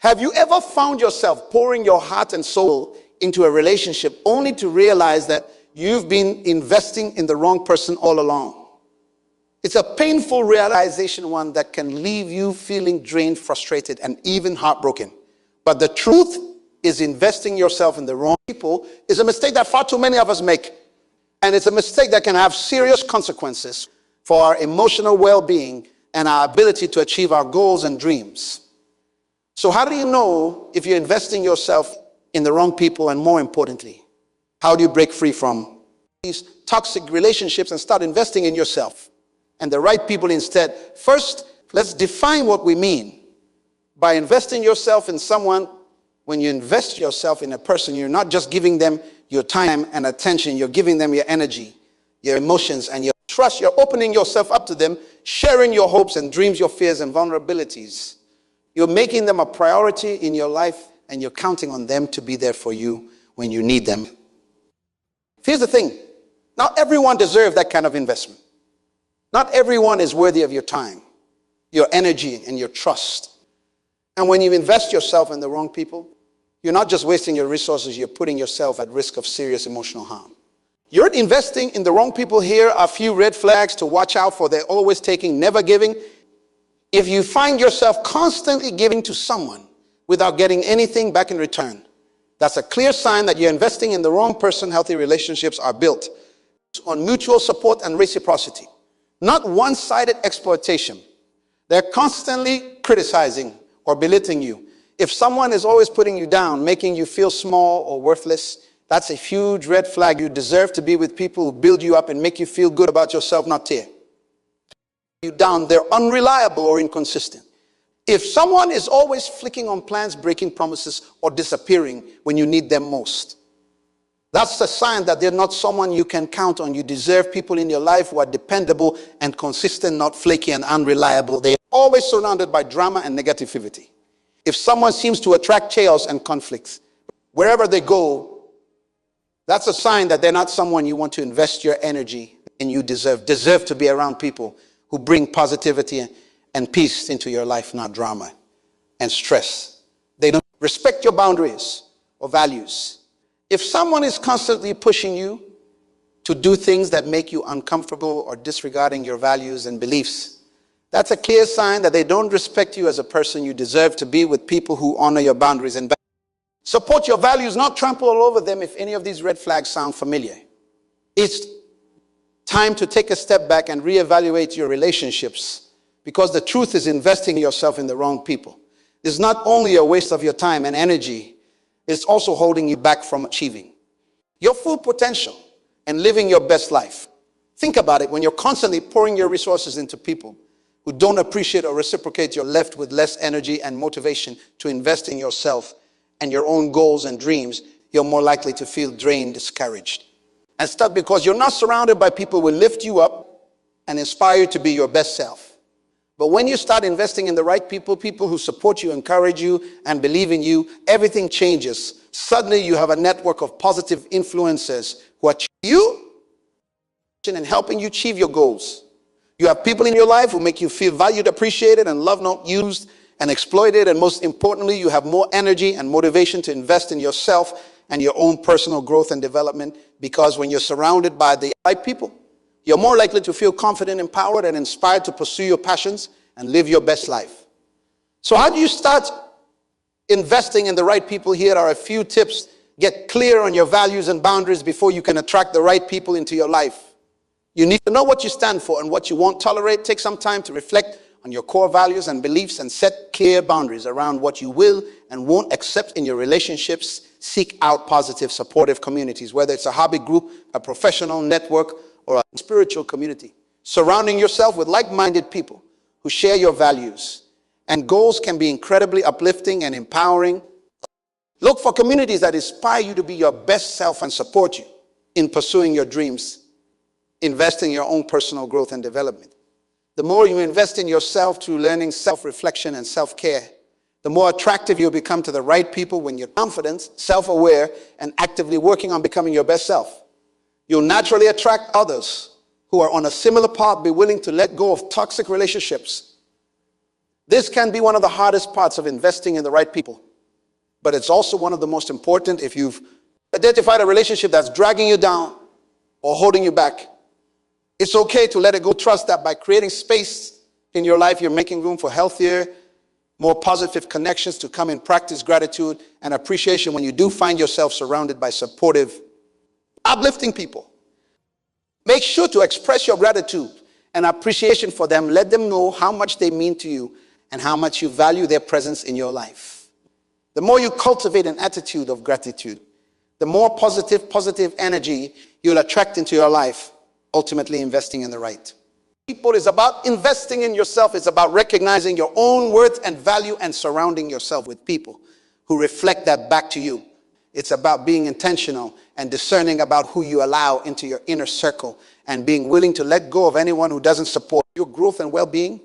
Have you ever found yourself pouring your heart and soul into a relationship only to realize that you've been investing in the wrong person all along? It's a painful realization, one that can leave you feeling drained, frustrated, and even heartbroken. But the truth is, investing yourself in the wrong people is a mistake that far too many of us make. And it's a mistake that can have serious consequences for our emotional well-being and our ability to achieve our goals and dreams. So how do you know if you're investing yourself in the wrong people? And more importantly, how do you break free from these toxic relationships and start investing in yourself and the right people instead? First, let's define what we mean by investing yourself in someone. When you invest yourself in a person, you're not just giving them your time and attention, you're giving them your energy, your emotions, and your trust. You're opening yourself up to them, sharing your hopes and dreams, your fears and vulnerabilities. You're making them a priority in your life, and you're counting on them to be there for you when you need them. Here's the thing. Not everyone deserves that kind of investment. Not everyone is worthy of your time, your energy, and your trust. And when you invest yourself in the wrong people, you're not just wasting your resources, you're putting yourself at risk of serious emotional harm. You're investing in the wrong people. Here are a few red flags to watch out for. They're always taking, never giving. If you find yourself constantly giving to someone without getting anything back in return, that's a clear sign that you're investing in the wrong person. Healthy relationships are built on mutual support and reciprocity, not one-sided exploitation. They're constantly criticizing or belittling you. If someone is always putting you down, making you feel small or worthless, that's a huge red flag. You deserve to be with people who build you up and make you feel good about yourself, not tear you down. They're unreliable or inconsistent. If someone is always flicking on plans, breaking promises, or disappearing when you need them most, that's a sign that they're not someone you can count on. You deserve people in your life who are dependable and consistent, not flaky and unreliable. They're always surrounded by drama and negativity. If someone seems to attract chaos and conflicts wherever they go, that's a sign that they're not someone you want to invest your energy in. You deserve to be around people who bring positivity and peace into your life, not drama and stress. They don't respect your boundaries or values. If someone is constantly pushing you to do things that make you uncomfortable or disregarding your values and beliefs, that's a clear sign that they don't respect you as a person. You deserve to be with people who honor your boundaries and support your values, not trample all over them. If any of these red flags sound familiar, it's time to take a step back and reevaluate your relationships, because the truth is, investing yourself in the wrong people is not only a waste of your time and energy, it's also holding you back from achieving your full potential and living your best life. Think about it. When you're constantly pouring your resources into people who don't appreciate or reciprocate, you're left with less energy and motivation to invest in yourself and your own goals and dreams. You're more likely to feel drained, discouraged, and stuck, because you're not surrounded by people who will lift you up and inspire you to be your best self. But when you start investing in the right people, people who support you, encourage you, and believe in you, everything changes. Suddenly you have a network of positive influences who are you and helping you achieve your goals. You have people in your life who make you feel valued, appreciated, and loved, not used and exploited. And most importantly, you have more energy and motivation to invest in yourself and your own personal growth and development, because when you're surrounded by the right people, you're more likely to feel confident, empowered, and inspired to pursue your passions and live your best life. So how do you start investing in the right people? Here are a few tips. Get clear on your values and boundaries before you can attract the right people into your life. You need to know what you stand for and what you won't tolerate. Take some time to reflect on your core values and beliefs and set clear boundaries around what you will and won't accept in your relationships. Seek out positive, supportive communities, whether it's a hobby group, a professional network, or a spiritual community. Surrounding yourself with like-minded people who share your values and goals can be incredibly uplifting and empowering. Look for communities that inspire you to be your best self and support you in pursuing your dreams. Invest in your own personal growth and development. The more you invest in yourself through learning, self-reflection, and self-care, the more attractive you'll become to the right people when you're confident, self-aware, and actively working on becoming your best self. You'll naturally attract others who are on a similar path. Be willing to let go of toxic relationships This can be one of the hardest parts of investing in the right people, but it's also one of the most important. If you've identified a relationship that's dragging you down or holding you back, it's okay to let it go. Trust that by creating space in your life, you're making room for healthier, more positive connections to come and practice gratitude and appreciation when you do find yourself surrounded by supportive, uplifting people. Make sure to express your gratitude and appreciation for them. Let them know how much they mean to you and how much you value their presence in your life. The more you cultivate an attitude of gratitude, the more positive energy you'll attract into your life, ultimately investing in the right people. Is about investing in yourself. It's about recognizing your own worth and value and surrounding yourself with people who reflect that back to you. It's about being intentional and discerning about who you allow into your inner circle and being willing to let go of anyone who doesn't support your growth and well-being.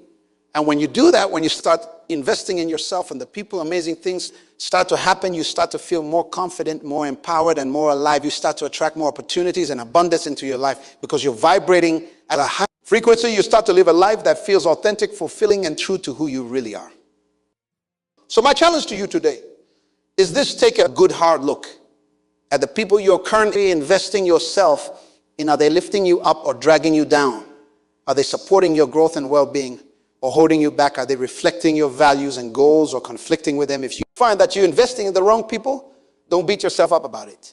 And when you do that, when you start investing in yourself and the people, amazing things start to happen. You start to feel more confident, more empowered, and more alive. You start to attract more opportunities and abundance into your life because you're vibrating at a high frequency. You start to live a life that feels authentic, fulfilling, and true to who you really are. So my challenge to you today is this: take a good hard look at the people you're currently investing yourself in. Are they lifting you up or dragging you down? Are they supporting your growth and well-being or holding you back? Are they reflecting your values and goals or conflicting with them? If you find that you're investing in the wrong people, don't beat yourself up about it.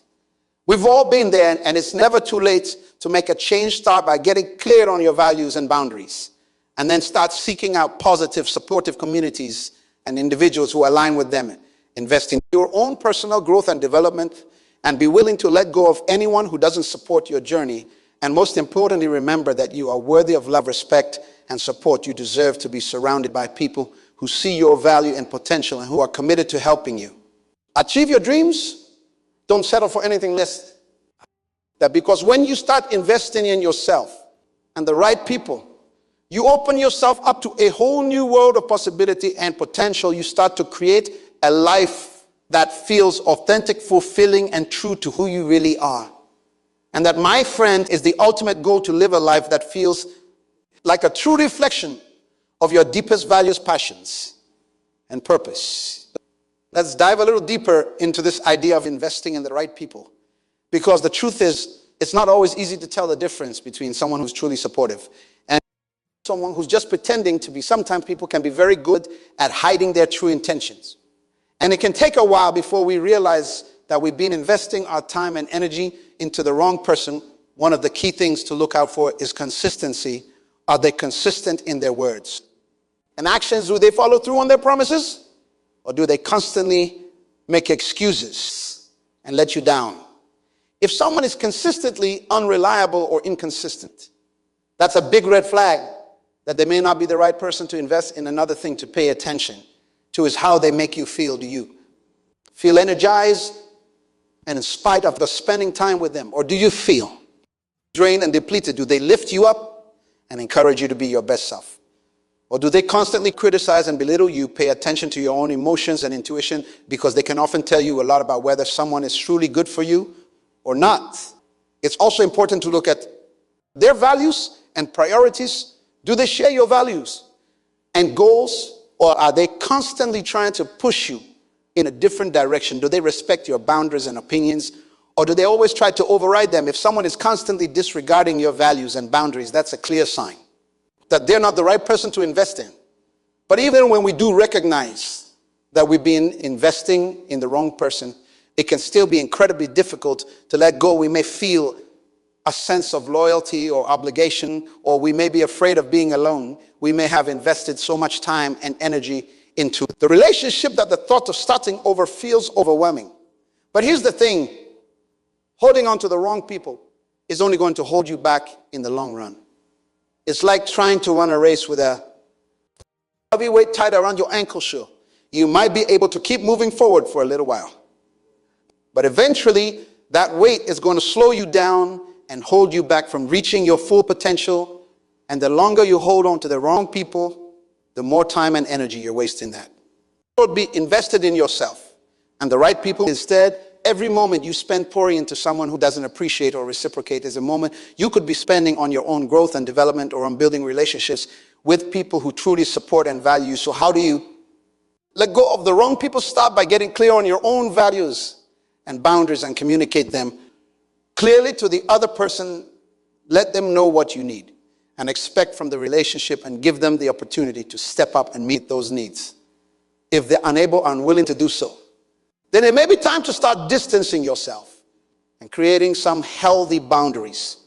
We've all been there, and it's never too late to make a change. Start by getting clear on your values and boundaries, and then start seeking out positive, supportive communities and individuals who align with them. Invest in your own personal growth and development, and be willing to let go of anyone who doesn't support your journey. And most importantly, remember that you are worthy of love, respect, and support. You deserve to be surrounded by people who see your value and potential and who are committed to helping you achieve your dreams. Don't settle for anything less. That because when you start investing in yourself and the right people, you open yourself up to a whole new world of possibility and potential. You start to create a life that feels authentic, fulfilling, and true to who you really are. And that, my friend, is the ultimate goal: to live a life that feels like a true reflection of your deepest values, passions, and purpose. Let's dive a little deeper into this idea of investing in the right people. Because the truth is, it's not always easy to tell the difference between someone who's truly supportive and someone who's just pretending to be. Sometimes people can be very good at hiding their true intentions. And it can take a while before we realize that we've been investing our time and energy into the wrong person. One of the key things to look out for is consistency. Are they consistent in their words and actions? Do they follow through on their promises? Or do they constantly make excuses and let you down? If someone is consistently unreliable or inconsistent, that's a big red flag that they may not be the right person to invest in. Another thing to pay attention to is how they make you feel. Do you feel energized and in spite of the spending time with them? Or do you feel drained and depleted? Do they lift you up and encourage you to be your best self? Or do they constantly criticize and belittle you? Pay attention to your own emotions and intuition, because they can often tell you a lot about whether someone is truly good for you or not. It's also important to look at their values and priorities. Do they share your values and goals, or are they constantly trying to push you in a different direction? Do they respect your boundaries and opinions, or do they always try to override them? If someone is constantly disregarding your values and boundaries, that's a clear sign that they're not the right person to invest in. But even when we do recognize that we've been investing in the wrong person, it can still be incredibly difficult to let go. We may feel a sense of loyalty or obligation, or we may be afraid of being alone. We may have invested so much time and energy into the relationship that the thought of starting over feels overwhelming. But here's the thing: holding on to the wrong people is only going to hold you back in the long run. It's like trying to run a race with a heavy weight tied around your ankle. Sure, you might be able to keep moving forward for a little while, but eventually that weight is going to slow you down and hold you back from reaching your full potential. And the longer you hold on to the wrong people, the more time and energy you're wasting that. Be invested in yourself and the right people. Instead, every moment you spend pouring into someone who doesn't appreciate or reciprocate is a moment you could be spending on your own growth and development, or on building relationships with people who truly support and value you. So how do you let go of the wrong people? Start by getting clear on your own values and boundaries and communicate them clearly to the other person. Let them know what you need and expect from the relationship, and give them the opportunity to step up and meet those needs. If they're unable or unwilling to do so, then it may be time to start distancing yourself and creating some healthy boundaries.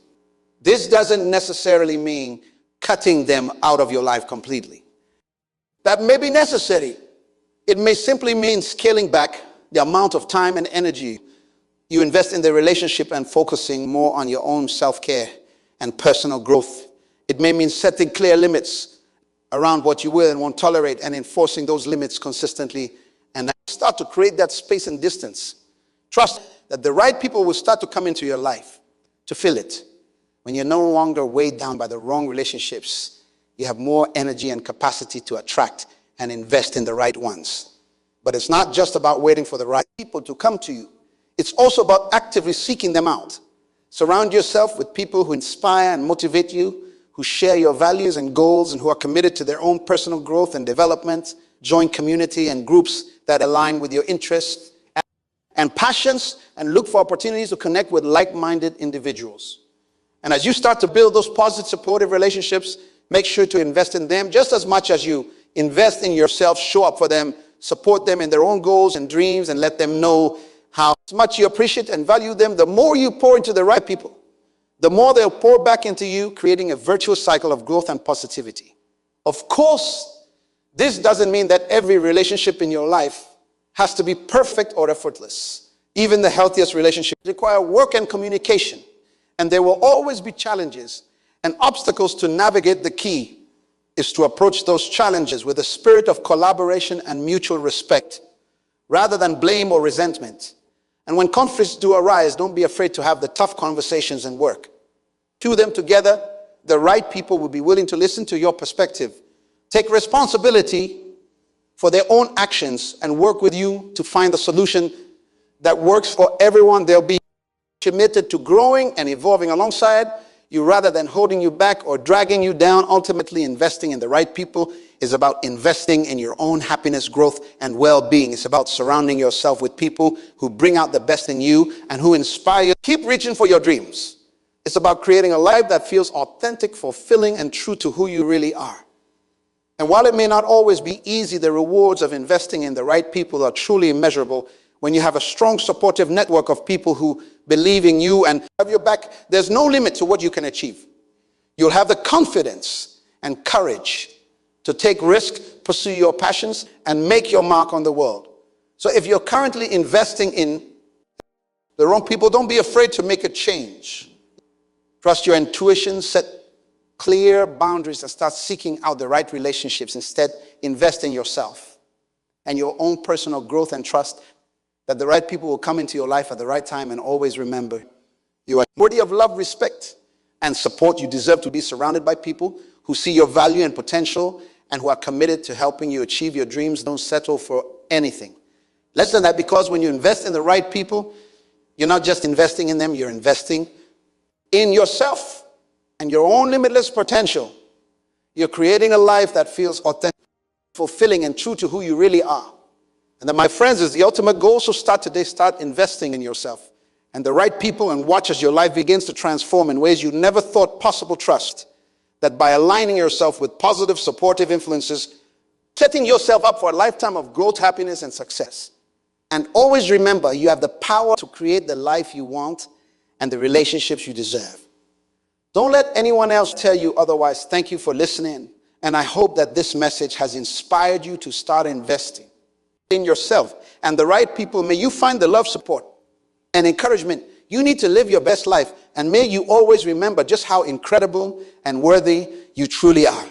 This doesn't necessarily mean cutting them out of your life completely. That may be necessary. It may simply mean scaling back the amount of time and energy you invest in the relationship and focusing more on your own self-care and personal growth. It may mean setting clear limits around what you will and won't tolerate, and enforcing those limits consistently, and start to create that space and distance. Trust that the right people will start to come into your life to fill it. When you're no longer weighed down by the wrong relationships, you have more energy and capacity to attract and invest in the right ones. But it's not just about waiting for the right people to come to you. It's also about actively seeking them out. Surround yourself with people who inspire and motivate you, who share your values and goals, and who are committed to their own personal growth and development. Join community and groups that align with your interests and passions, and look for opportunities to connect with like-minded individuals. And as you start to build those positive, supportive relationships, make sure to invest in them just as much as you invest in yourself. Show up for them, support them in their own goals and dreams, and let them know how much you appreciate and value them. The more you pour into the right people, the more they'll pour back into you, creating a virtuous cycle of growth and positivity. Of course, this doesn't mean that every relationship in your life has to be perfect or effortless. Even the healthiest relationships require work and communication, and there will always be challenges and obstacles to navigate. The key is to approach those challenges with a spirit of collaboration and mutual respect, rather than blame or resentment. And when conflicts do arise, don't be afraid to have the tough conversations and work through them together. The right people will be willing to listen to your perspective, take responsibility for their own actions, and work with you to find a solution that works for everyone. They'll be committed to growing and evolving alongside you rather than holding you back or dragging you down. Ultimately, investing in the right people is about investing in your own happiness, growth, and well-being. It's about surrounding yourself with people who bring out the best in you and who inspire you. Keep reaching for your dreams. It's about creating a life that feels authentic, fulfilling, and true to who you really are. And while it may not always be easy, the rewards of investing in the right people are truly immeasurable. When you have a strong, supportive network of people who believe in you and have your back, there's no limit to what you can achieve. You'll have the confidence and courage to take risks, pursue your passions, and make your mark on the world. So if you're currently investing in the wrong people, don't be afraid to make a change. Trust your intuition, set clear boundaries, and start seeking out the right relationships. Instead, invest in yourself and your own personal growth, and trust that the right people will come into your life at the right time. And always remember, you are worthy of love, respect, and support. You deserve to be surrounded by people who see your value and potential and who are committed to helping you achieve your dreams. Don't settle for anything less than that, because when you invest in the right people, you're not just investing in them, you're investing in yourself and your own limitless potential. You're creating a life that feels authentic, fulfilling, and true to who you really are. And that, my friends, is the ultimate goal. So start today. Start investing in yourself and the right people, and watch as your life begins to transform in ways you never thought possible. Trust that by aligning yourself with positive, supportive influences, setting yourself up for a lifetime of growth, happiness, and success. And always remember, you have the power to create the life you want and the relationships you deserve. Don't let anyone else tell you otherwise. Thank you for listening, and I hope that this message has inspired you to start investing in yourself and the right people. May you find the love, support, and encouragement you need to live your best life, and may you always remember just how incredible and worthy you truly are.